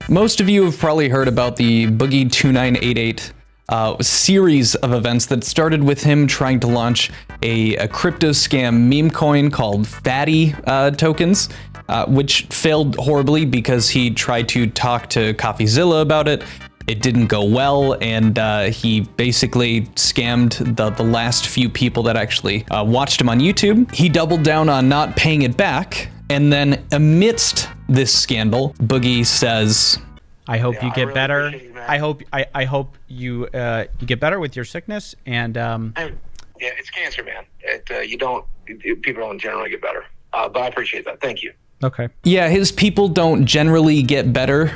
Most of you have probably heard about the Boogie 2988 series of events that started with him trying to launch a crypto scam meme coin called Fatty tokens, which failed horribly because he tried to talk to CoffeeZilla about it. It didn't go well, and he basically scammed the last few people that actually watched him on YouTube. He doubled down on not paying it back, and then amidst this scandal, Boogie says, I hope you get really better. I hope you get better with your sickness. And yeah, it's cancer, man. People don't generally get better. But I appreciate that. Thank you. okay. yeah, his people don't generally get better.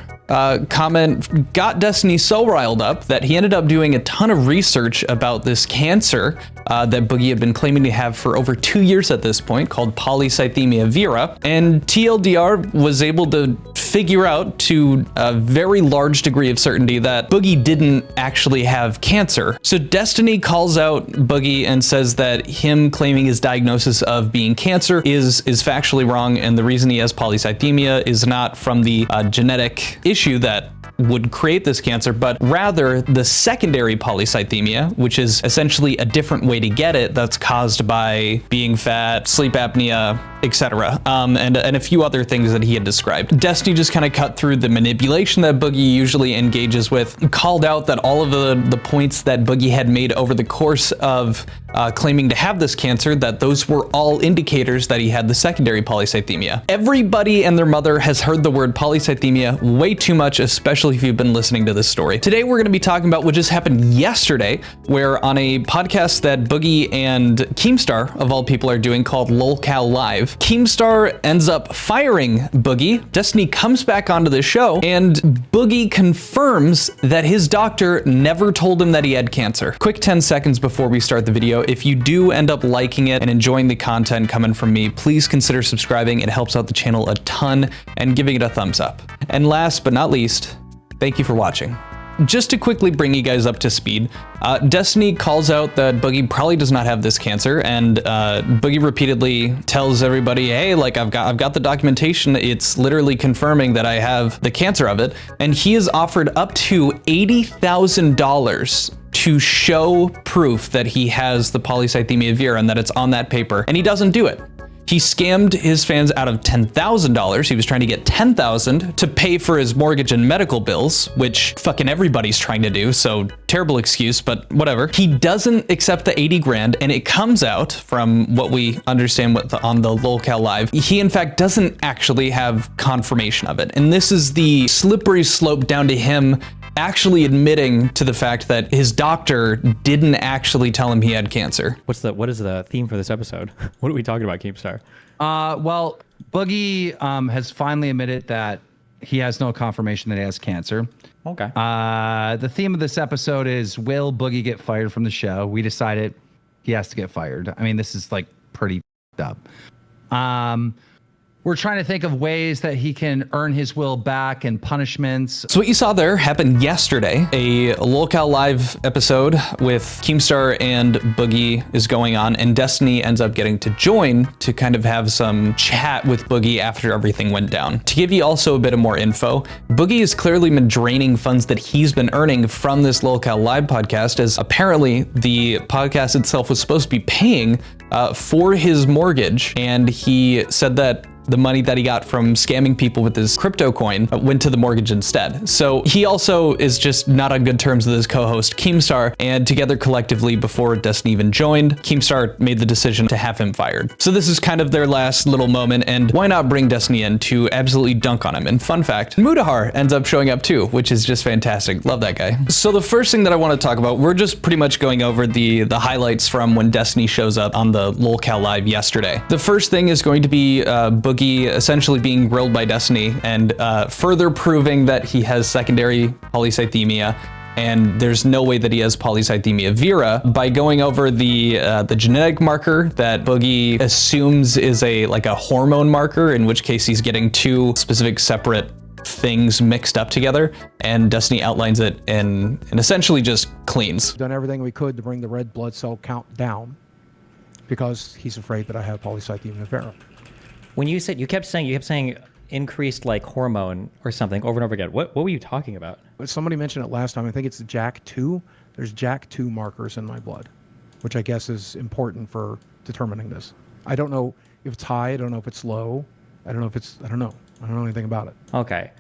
Comment got Destiny so riled up that he ended up doing a ton of research about this cancer that Boogie had been claiming to have for over 2 years at this point, called polycythemia vera. And TLDR was able to figure out to a very large degree of certainty that Boogie didn't actually have cancer. So Destiny calls out Boogie and says that him claiming his diagnosis of being cancer is factually wrong, and the reason he has polycythemia is not from the genetic issue that would create this cancer, but rather the secondary polycythemia, which is essentially a different way to get it that's caused by being fat, sleep apnea, etc. And a few other things that he had described. Destiny just kind of cut through the manipulation that Boogie usually engages with, called out that all of the points that Boogie had made over the course of claiming to have this cancer, that those were all indicators that he had the secondary polycythemia. Everybody and their mother has heard the word polycythemia way too much, especially if you've been listening to this story. Today we're going to be talking about what just happened yesterday, where on a podcast that Boogie and Keemstar, of all people, are doing called LolCal Live, Keemstar ends up firing Boogie. Destiny comes back onto the show, and Boogie confirms that his doctor never told him that he had cancer. Quick 10 seconds before we start the video. If you do end up liking it and enjoying the content coming from me, please consider subscribing. It helps out the channel a ton, and giving it a thumbs up. And last but not least, thank you for watching. Just to quickly bring you guys up to speed, Destiny calls out that Boogie probably does not have this cancer, and Boogie repeatedly tells everybody, hey, like I've got the documentation. It's literally confirming that I have the cancer of it, and he is offered up to $80,000 to show proof that he has the polycythemia vera and that it's on that paper, and he doesn't do it. He scammed his fans out of $10,000. He was trying to get $10,000 to pay for his mortgage and medical bills, which fucking everybody's trying to do, so terrible excuse, but whatever. He doesn't accept the 80 grand, and it comes out from what we understand on the LolCal Live, he in fact doesn't actually have confirmation of it. And this is the slippery slope down to him actually admitting to the fact that his doctor didn't actually tell him he had cancer. What is the theme for this episode? What are we talking about, Keemstar? Well, Boogie has finally admitted that he has no confirmation that he has cancer. Okay. The theme of this episode is, will Boogie get fired from the show? We decided he has to get fired. I mean, this is like pretty up. We're trying to think of ways that he can earn his will back and punishments. So what you saw there happened yesterday. A LolCal Live episode with Keemstar and Boogie is going on, and Destiny ends up getting to join to kind of have some chat with Boogie after everything went down. To give you also a bit of more info, Boogie has clearly been draining funds that he's been earning from this LolCal Live podcast, as apparently the podcast itself was supposed to be paying for his mortgage, and he said that the money that he got from scamming people with his crypto coin went to the mortgage instead. So he also is just not on good terms with his co-host Keemstar, and together collectively, before Destiny even joined, Keemstar made the decision to have him fired. So this is kind of their last little moment, and why not bring Destiny in to absolutely dunk on him? And fun fact, Mudahar ends up showing up too, which is just fantastic. Love that guy. So the first thing that I want to talk about, we're just pretty much going over the highlights from when Destiny shows up on the LolCal Live yesterday. The first thing is going to be Boogie essentially being grilled by Destiny and further proving that he has secondary polycythemia, and there's no way that he has polycythemia vera, by going over the genetic marker that Boogie assumes is a hormone marker, in which case he's getting two specific separate things mixed up together, and Destiny outlines it and essentially just cleans. Done everything we could to bring the red blood cell count down because he's afraid that I have polycythemia vera. When you kept saying increased like hormone or something over and over again. What were you talking about? Somebody mentioned it last time. I think it's JAK2. There's JAK2 markers in my blood, which I guess is important for determining this. I don't know if it's high. I don't know if it's low. I don't know anything about it. Okay.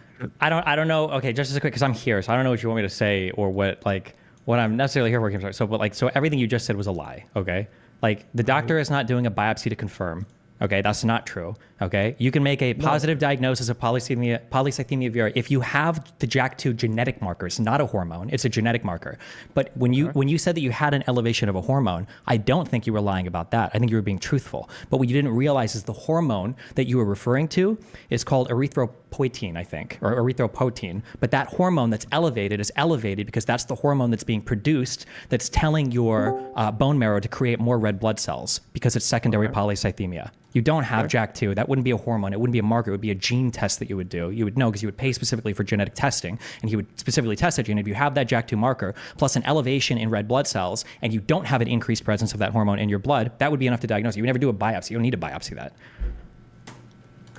I don't know. Okay, just as a quick, because I'm here, so I don't know what you want me to say or what I'm necessarily here for. So everything you just said was a lie. Okay. Like the doctor is not doing a biopsy to confirm. Okay, that's not true. Okay, you can make a positive diagnosis of polycythemia vera if you have the JAK2 genetic marker. It's not a hormone; it's a genetic marker. But when you said that you had an elevation of a hormone, I don't think you were lying about that. I think you were being truthful. But what you didn't realize is the hormone that you were referring to is called erythropoietin, I think, or erythropoietin. But that hormone that's elevated is elevated because that's the hormone that's being produced that's telling your bone marrow to create more red blood cells because it's secondary polycythemia. You don't have JAK2. That wouldn't be a hormone. It wouldn't be a marker. It would be a gene test that you would do. You would know because you would pay specifically for genetic testing, and he would specifically test that gene. If you have that JAK2 marker plus an elevation in red blood cells, and you don't have an increased presence of that hormone in your blood, that would be enough to diagnose it. You would never do a biopsy. You don't need to biopsy that.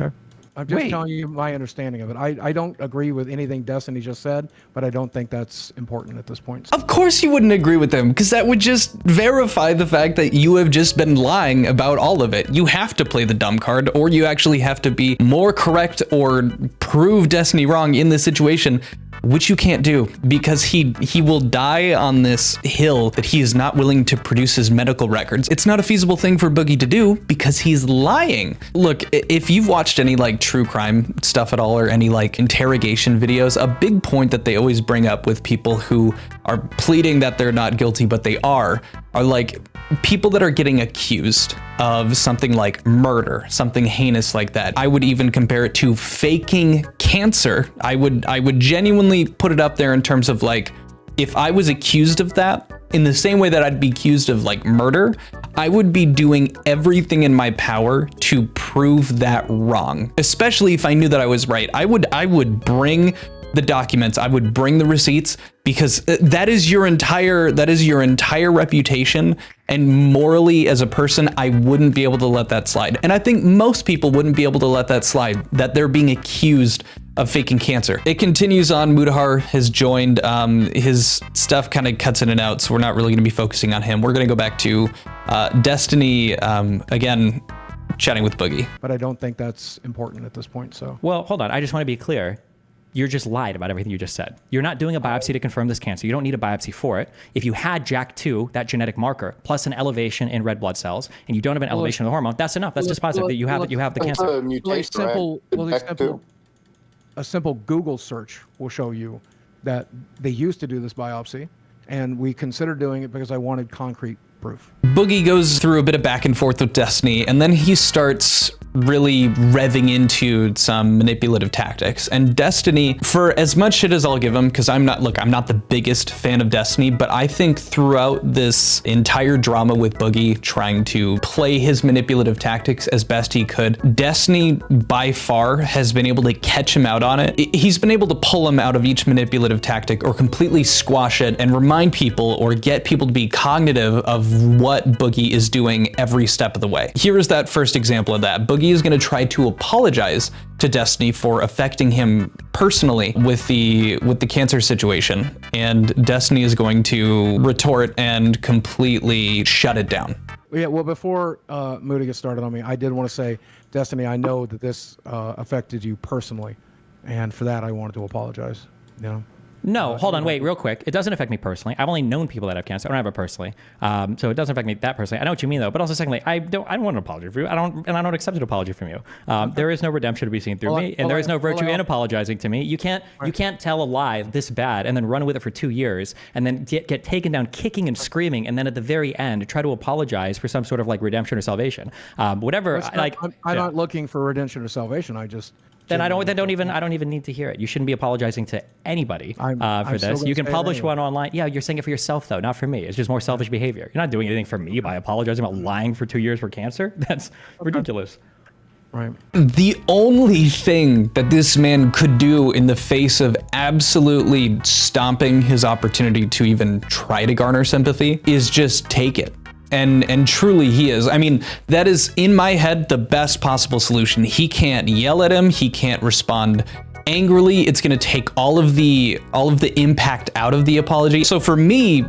Okay. I'm just telling you my understanding of it. I don't agree with anything Destiny just said, but I don't think that's important at this point. Of course you wouldn't agree with them, because that would just verify the fact that you have just been lying about all of it. You have to play the dumb card, or you actually have to be more correct or prove Destiny wrong in this situation, which you can't do, because he will die on this hill that he is not willing to produce his medical records. It's not a feasible thing for Boogie to do because he's lying. Look, if you've watched any like true crime stuff at all, or any like interrogation videos, a big point that they always bring up with people who are pleading that they're not guilty but they are like people that are getting accused of something like murder, something heinous like that. I would even compare it to faking cancer. I would genuinely put it up there in terms of like, if I was accused of that, in the same way that I'd be accused of like murder, I would be doing everything in my power to prove that wrong. Especially if I knew that I was right. I would bring the documents, I would bring the receipts, because that is your entire reputation, and morally as a person, I wouldn't be able to let that slide. And I think most people wouldn't be able to let that slide, that they're being accused of faking cancer. It continues on. Mudahar has joined. His stuff kind of cuts in and out, so we're not really going to be focusing on him. We're going to go back to Destiny again, chatting with Boogie. But I don't think that's important at this point. So, well, hold on. I just want to be clear. You're just lied about everything you just said. You're not doing a biopsy to confirm this cancer. You don't need a biopsy for it. If you had JAK2, that genetic marker, plus an elevation in red blood cells, and you don't have an elevation of the hormone, that's enough. That's just positive that you have the cancer. A simple Google search will show you that they used to do this biopsy, and we considered doing it because I wanted concrete proof. Boogie goes through a bit of back and forth with Destiny, and then he starts really revving into some manipulative tactics. And Destiny, for as much shit as I'll give him, because I'm not the biggest fan of Destiny, but I think throughout this entire drama with Boogie trying to play his manipulative tactics as best he could, Destiny by far has been able to catch him out on it. He's been able to pull him out of each manipulative tactic or completely squash it and remind people or get people to be cognitive of what Boogie is doing every step of the way. Here is that first example of that. Boogie is going to try to apologize to Destiny for affecting him personally with the cancer situation, and Destiny is going to retort and completely shut it down. Yeah, well, before Moody gets started on me, I did want to say, Destiny, I know that this affected you personally, and for that I wanted to apologize. You know. No, hold on, wait, real quick. It doesn't affect me personally. I've only known people that have cancer. I don't have it personally, so it doesn't affect me that personally. I know what you mean though. But also, secondly, I don't want an apology from you. I don't accept an apology from you. There is no redemption to be seen through me, and there is no virtue in apologizing to me. You can't tell a lie this bad and then run with it for 2 years and then get taken down kicking and screaming, and then at the very end try to apologize for some sort of like redemption or salvation. Whatever. I'm not looking for redemption or salvation. I just. Then I don't even need to hear it. You shouldn't be apologizing to anybody for this. You can publish one online. Yeah, you're saying it for yourself though, not for me. It's just more selfish behavior. You're not doing anything for me by apologizing about lying for 2 years for cancer. That's ridiculous. Right. The only thing that this man could do in the face of absolutely stomping his opportunity to even try to garner sympathy is just take it. And truly he is. I mean, that is in my head the best possible solution. He can't yell at him, he can't respond angrily. It's going to take all of the impact out of the apology. So for me,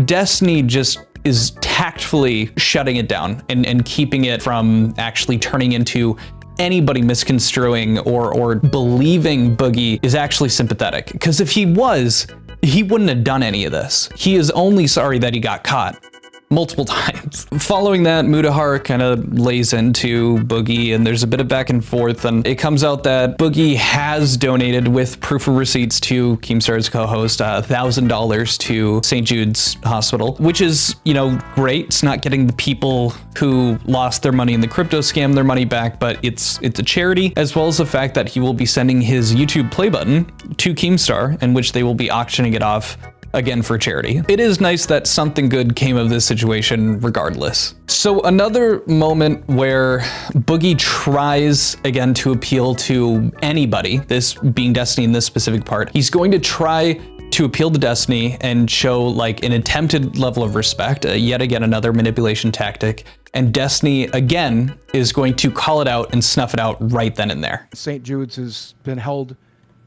Destiny just is tactfully shutting it down and keeping it from actually turning into anybody misconstruing or believing Boogie is actually sympathetic. Because if he was, he wouldn't have done any of this. He is only sorry that he got caught multiple times. Following that, Mudahar kind of lays into Boogie and there's a bit of back and forth, and it comes out that Boogie has donated with proof of receipts to Keemstar's co-host $1,000 to St. Jude's Hospital, which is, you know, great. It's not getting the people who lost their money in the crypto scam their money back, but it's a charity, as well as the fact that he will be sending his YouTube play button to Keemstar, in which they will be auctioning it off again for charity. It is nice that something good came of this situation regardless. So another moment where Boogie tries again to appeal to anybody, this being Destiny in this specific part, he's going to try to appeal to Destiny and show like an attempted level of respect, yet again another manipulation tactic, and Destiny again is going to call it out and snuff it out right then and there. St. Jude's has been held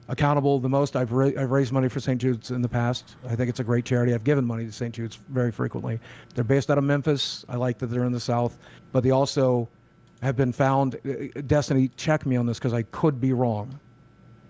accountable the most. I've raised money for St. Jude's in the past. I think it's a great charity. I've given money to St. Jude's very frequently. They're based out of Memphis. I like that they're in the South, but they also have been found, Destiny, check me on this because I could be wrong,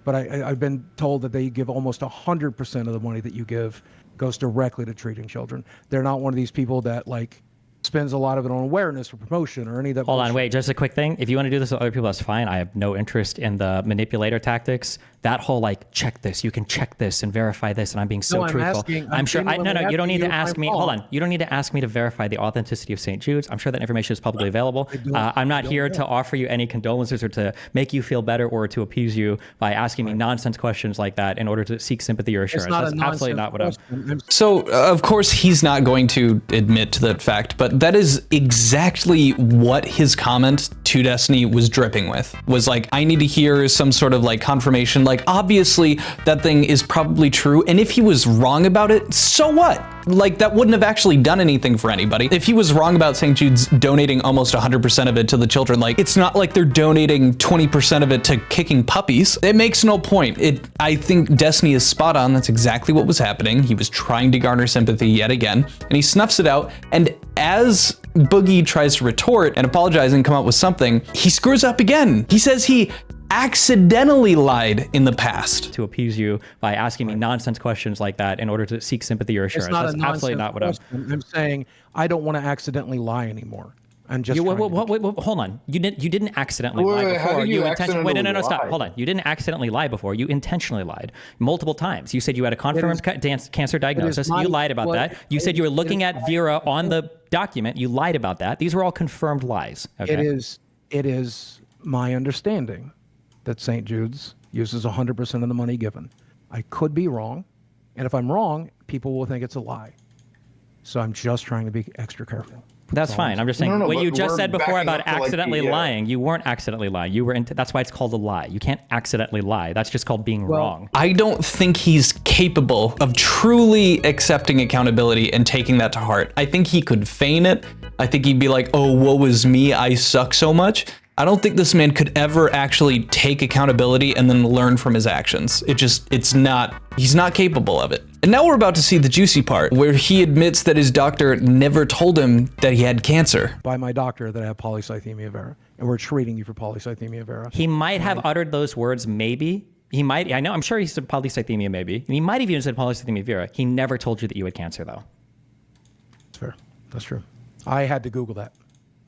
but I've been told that they give almost 100% of the money that you give goes directly to treating children. They're not one of these people that like spends a lot of it on awareness or promotion or any of that. Hold on, bullshit. wait, just a quick thing. If you want to do this with other people, that's fine. I have no interest in the manipulator tactics. That whole like, check this, you can check this and verify this, and I'm being so No, I'm truthful. asking- I'm I'm sure, no, genuinely you don't need to asking you if ask I'm me, wrong. hold on. You don't need to ask me to verify the authenticity of St. Jude's. I'm sure that information is publicly available. I'm not here to offer you any condolences or to make you feel better or to appease you by asking me nonsense questions like that in order to seek sympathy or assurance. It's not That's a absolutely not what I'm... I'm So, of course, he's not going to admit to that fact, but that is exactly what his comment to Destiny was dripping with. Was like, I need to hear some sort of like confirmation. Like, obviously, that thing is probably true. And if he was wrong about it, so what? Like, that wouldn't have actually done anything for anybody. If he was wrong about St. Jude's donating almost 100% of it to the children, like, it's not like they're donating 20% of it to kicking puppies. It makes no point. I think Destiny is spot on. That's exactly what was happening. He was trying to garner sympathy yet again, and he snuffs it out. And as Boogie tries to retort and apologize and come up with something, he screws up again. He says he accidentally lied in the past. to appease you by asking me nonsense questions like that in order to seek sympathy or It's assurance. not That's a absolutely not what I'm... question. I'm saying I don't want to accidentally lie anymore. I'm just You, trying wait, hold on. You didn't accidentally lie Wait, how before. do you Wait, no, stop. lie? Hold on. You didn't accidentally lie before. You intentionally lied multiple times. You said you had a confirmed cancer diagnosis. my- You lied about well, that. You said you were looking at Vera on the document. You lied about that. These were all confirmed lies. Okay? It is my understanding that St. Jude's uses 100% of the money given. I could be wrong, and if I'm wrong, people will think it's a lie. So I'm just trying to be extra careful. That's fine. I'm just saying No, what you but just we're said before backing about up to, like, accidentally the, lying. You weren't accidentally lying. You were. That's why it's called a lie. You can't accidentally lie. That's just called being wrong. I don't think he's capable of truly accepting accountability and taking that to heart. I think he could feign it. I think he'd be like, oh, woe is me, I suck so much. I don't think this man could ever actually take accountability and then learn from his actions. He's not capable of it. And now we're about to see the juicy part where he admits that his doctor never told him that he had cancer. By my doctor that I have polycythemia vera, and we're treating you for polycythemia vera. He might have uttered those words, maybe. He might. I know. I'm sure he said polycythemia, maybe. And he might have even said polycythemia vera. He never told you that you had cancer, though. That's fair. That's true. I had to Google that.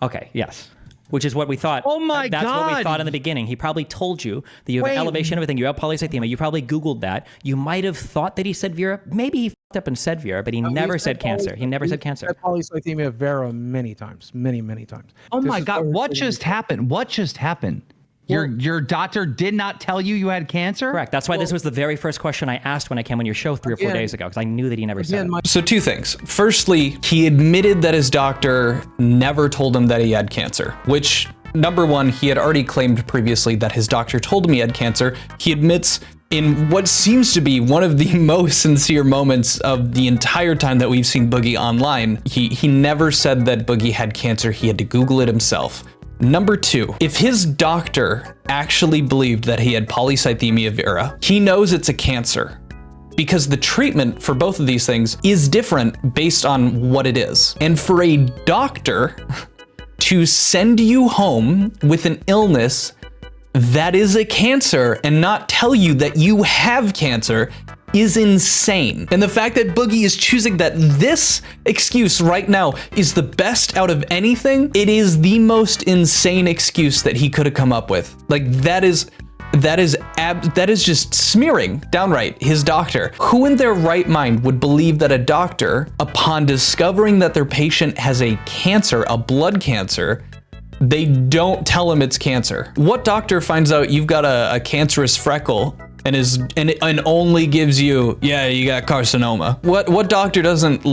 Okay. Yes. Which is what we thought. Oh my That's what we God. thought in the beginning. He probably told you that you have an elevation of everything. You have polycythemia. You probably Googled that. You might have thought that he said Vera. Maybe he fucked up and said Vera, but he never said cancer. He never said cancer. Said polycythemia vera many times, many times. Oh This my is God, where- what just happened? What just happened? Your doctor did not tell you had cancer? Correct. That's why this was the very first question I asked when I came on your show 3 or 4 Again- days ago, because I knew that he never said it. So two things. Firstly, he admitted that his doctor never told him that he had cancer, which, number one, he had already claimed previously that his doctor told him he had cancer. He admits in what seems to be one of the most sincere moments of the entire time that we've seen Boogie online, he never said that Boogie had cancer. He had to Google it himself. Number 2, if his doctor actually believed that he had polycythemia vera, he knows it's a cancer, because the treatment for both of these things is different based on what it is. And for a doctor to send you home with an illness that is a cancer and not tell you that you have cancer is insane. And the fact that Boogie is choosing that this excuse right now is the best out of anything, it is the most insane excuse that he could have come up with. Like, that is just smearing downright his doctor. Who in their right mind would believe that a doctor, upon discovering that their patient has a cancer, a blood cancer, they don't tell him it's cancer? What doctor finds out you've got a cancerous freckle and only gives you, yeah, you got carcinoma? What doctor doesn't,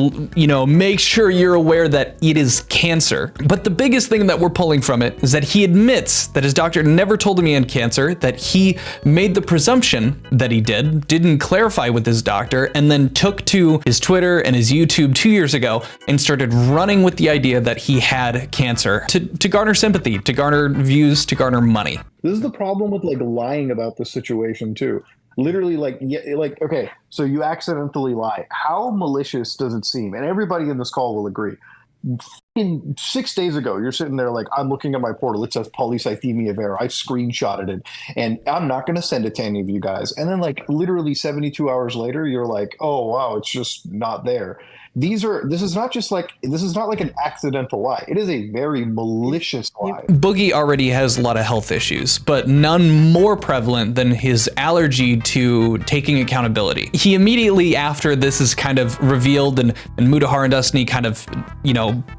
make sure you're aware that it is cancer? But the biggest thing that we're pulling from it is that he admits that his doctor never told him he had cancer, that he made the presumption that he didn't clarify with his doctor, and then took to his Twitter and his YouTube 2 years ago and started running with the idea that he had cancer to garner sympathy, to garner views, to garner money. This is the problem with lying about the situation too. Literally, okay, so you accidentally lie. How malicious does it seem? And everybody in this call will agree. 6 days ago, you're sitting there I'm looking at my portal. It says polycythemia vera. I screenshotted it, and I'm not going to send it to any of you guys. And then literally 72 hours later, you're like, oh wow, it's just not there. This is not an accidental lie. It is a very malicious lie. Boogie already has a lot of health issues, but none more prevalent than his allergy to taking accountability. He immediately after this is kind of revealed, and Mudahar and Destiny kind of,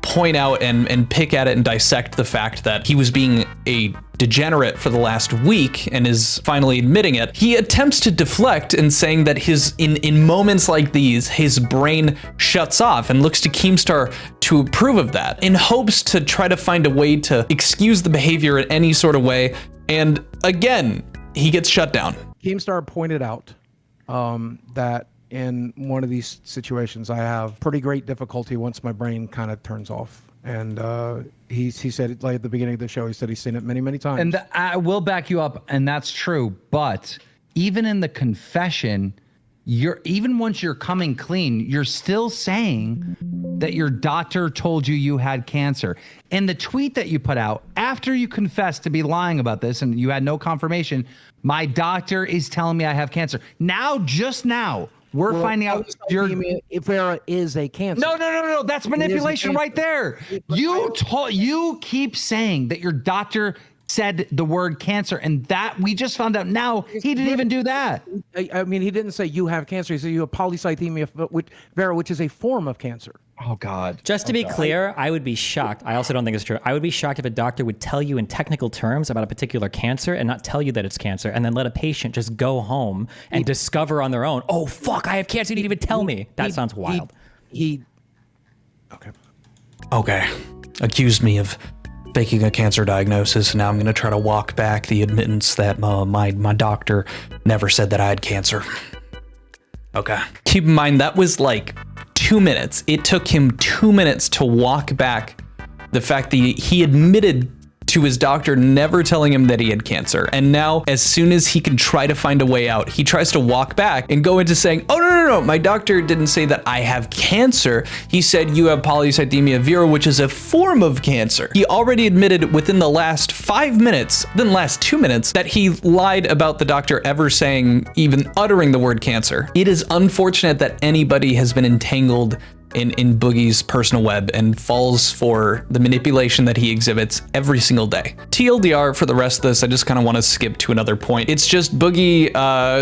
point out and pick at it and dissect the fact that he was being a degenerate for the last week and is finally admitting it. He attempts to deflect and saying that in moments like these, his brain shuts off and looks to Keemstar to approve of that in hopes to try to find a way to excuse the behavior in any sort of way. And again, he gets shut down. Keemstar pointed out that in one of these situations, I have pretty great difficulty once my brain kind of turns off. And he said it at the beginning of the show. He said he's seen it many, many times. And I will back you up, and that's true. But even in the confession, even once you're coming clean, you're still saying that your doctor told you had cancer. In the tweet that you put out after you confessed to be lying about this and you had no confirmation, my doctor is telling me I have cancer. Just now. We're finding out Vera is a cancer. No. That's manipulation right there. You keep saying that your doctor said the word cancer, and that we just found out now he didn't even do that. I mean, he didn't say you have cancer. He said you have polycythemia vera, which is a form of cancer. Oh God. Just to be clear, I would be shocked. I also don't think it's true. I would be shocked if a doctor would tell you in technical terms about a particular cancer and not tell you that it's cancer, and then let a patient just go home and discover on their own, oh fuck, I have cancer, you didn't even tell me. That sounds wild. Okay. Accused me of faking a cancer diagnosis, and now I'm going to try to walk back the admittance that my doctor never said that I had cancer. Okay. Keep in mind, that was 2 minutes. It took him 2 minutes to walk back the fact that he admitted to his doctor never telling him that he had cancer. And now, as soon as he can try to find a way out, he tries to walk back and go into saying, oh, no, my doctor didn't say that I have cancer. He said you have polycythemia vera, which is a form of cancer. He already admitted within the last 5 minutes, then last 2 minutes, that he lied about the doctor ever saying, even uttering the word cancer. It is unfortunate that anybody has been entangled in Boogie's personal web and falls for the manipulation that he exhibits every single day. TLDR for the rest of this, I just kind of want to skip to another point. It's just Boogie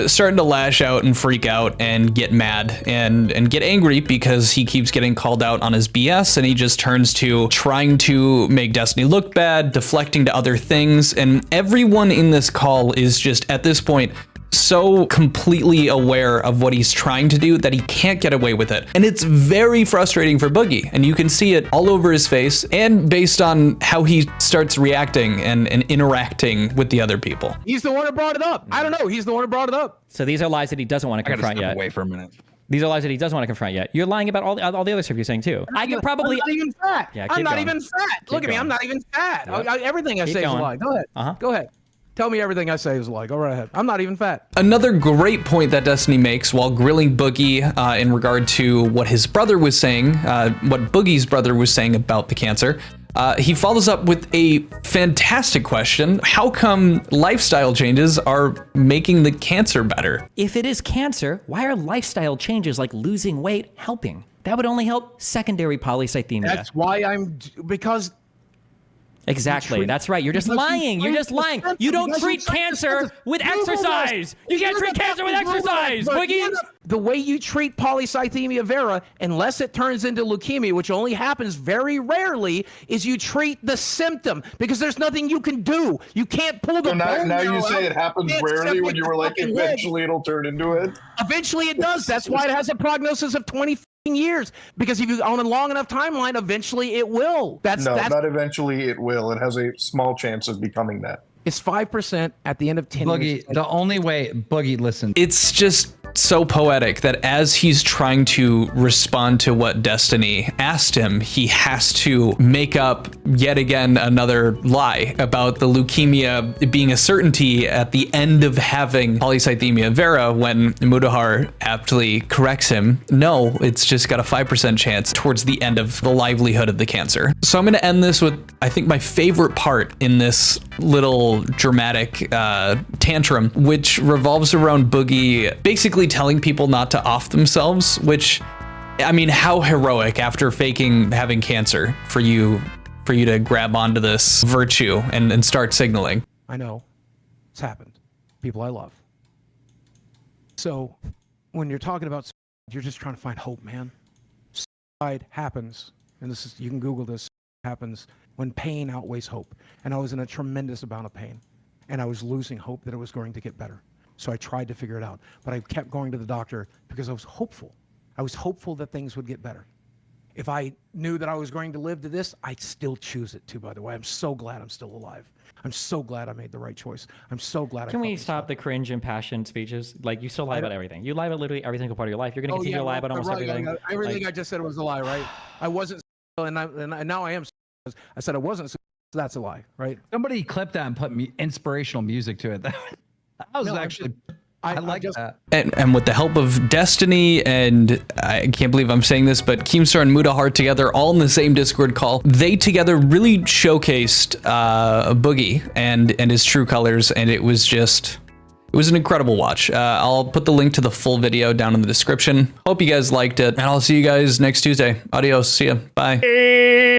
starting to lash out and freak out and get mad and get angry because he keeps getting called out on his BS, and he just turns to trying to make Destiny look bad, deflecting to other things, and everyone in this call is just at this point so completely aware of what he's trying to do that he can't get away with it. And it's very frustrating for Boogie. And you can see it all over his face and based on how he starts reacting and interacting with the other people. He's the one who brought it up. I don't know. He's the one who brought it up. So these are lies that he doesn't want to confront yet. Away for a minute. These are lies that he doesn't want to confront yet. You're lying about all the other stuff you're saying too. I can probably. I'm not even fat. Yeah, I'm keep not going. even fat. Look at me. going. I'm not even fat. Yep. Everything I Keep say is a going. lie. Go ahead. Go ahead. Tell me everything I say is a lie. Go right ahead. I'm not even fat. Another great point that Destiny makes while grilling Boogie in regard to what his brother was saying, what Boogie's brother was saying about the cancer, he follows up with a fantastic question. How come lifestyle changes are making the cancer better? If it is cancer, why are lifestyle changes like losing weight helping? That would only help secondary polycythemia. That's why because Exactly. That's right. You're just lying. You're just lying. You don't treat cancer with exercise. You can't treat cancer with exercise, Boogie. The way you treat polycythemia vera, unless it turns into leukemia, which only happens very rarely, is you treat the symptom because there's nothing you can do. You can't pull the So bone now marrow you say out. it happens You can't rarely separate when you the were like, fucking leg. eventually it'll turn into it. Eventually it does. That's why it has a prognosis of 20 years. Because if you own a long enough timeline, eventually it will. That's Not eventually it will. It has a small chance of becoming that. It's 5% at the end of 10 years. Boogie, the only way, Boogie, listen. It's just so poetic that as he's trying to respond to what Destiny asked him, he has to make up yet again another lie about the leukemia being a certainty at the end of having polycythemia vera when Mudahar aptly corrects him. No, it's just got a 5% chance towards the end of the livelihood of the cancer. So I'm going to end this with, I think, my favorite part in this little dramatic tantrum, which revolves around Boogie basically telling people not to off themselves, which, I mean, how heroic after faking having cancer for you to grab onto this virtue and start signaling. I know. It's happened. People I love. So when you're talking about suicide, you're just trying to find hope, man. Suicide happens, and this is, you can Google this, happens when pain outweighs hope. And I was in a tremendous amount of pain, and I was losing hope that it was going to get better. So I tried to figure it out, but I kept going to the doctor because I was hopeful. I was hopeful that things would get better. If I knew that I was going to live to this, I'd still choose it too, by the way. I'm so glad I'm still alive. I'm so glad I made the right choice. I'm so glad Can we stop the cringe impassioned speeches? Like, you still lie about everything. You lie about literally every single part of your life. You're going to continue to lie about almost everything. Everything I just said was a lie, right? I wasn't, and now I am. I said I wasn't, so that's a lie, right? Somebody clip that and put inspirational music to it. That was actually, I like that. And with the help of Destiny, and I can't believe I'm saying this, but Keemstar and Mudahar together, all in the same Discord call, they together really showcased Boogie and his true colors, and it was an incredible watch. I'll put the link to the full video down in the description. Hope you guys liked it, and I'll see you guys next Tuesday. Adios. See ya. Bye.